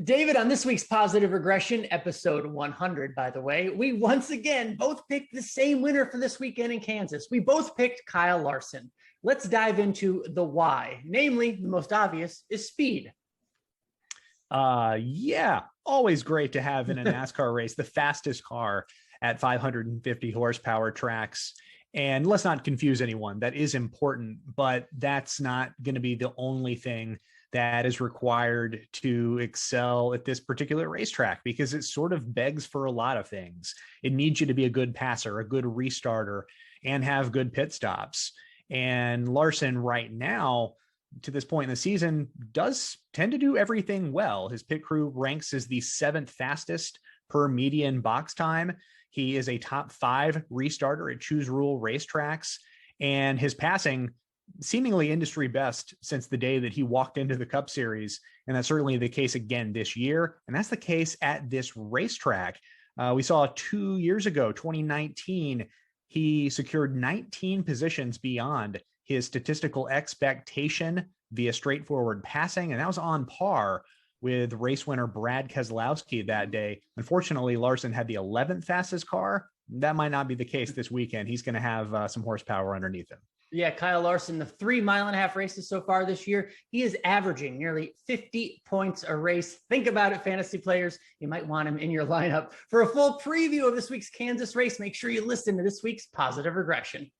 David, on this week's Positive Regression, episode 100, by the way, we once again both picked the same winner for this weekend in Kansas. We both picked Kyle Larson. Let's dive into the why. Namely, the most obvious is speed. Yeah, always great to have in a NASCAR race the fastest car at 550 horsepower tracks. And let's not confuse anyone. That is important, but that's not going to be the only thing that is required to excel at this particular racetrack, because it sort of begs for a lot of things. It needs you to be a good passer, a good restarter, and have good pit stops. And Larson right now, to this point in the season, does tend to do everything well. His pit crew ranks as the 7th fastest per median box time. He is a top 5 restarter at choose rule racetracks, and his passing seemingly industry best since the day that he walked into the Cup Series. And that's certainly the case again this year. And that's the case at this racetrack. We saw 2 years ago, 2019, he secured 19 positions beyond his statistical expectation via straightforward passing. And that was on par with race winner Brad Keselowski that day. Unfortunately, Larson had the 11th fastest car. That might not be the case this weekend. He's going to have some horsepower underneath him. Yeah, Kyle Larson, the 3.5-mile races so far this year, he is averaging nearly 50 points a race. Think about it, fantasy players. You might want him in your lineup. For a full preview of this week's Kansas race, make sure you listen to this week's Positive Regression.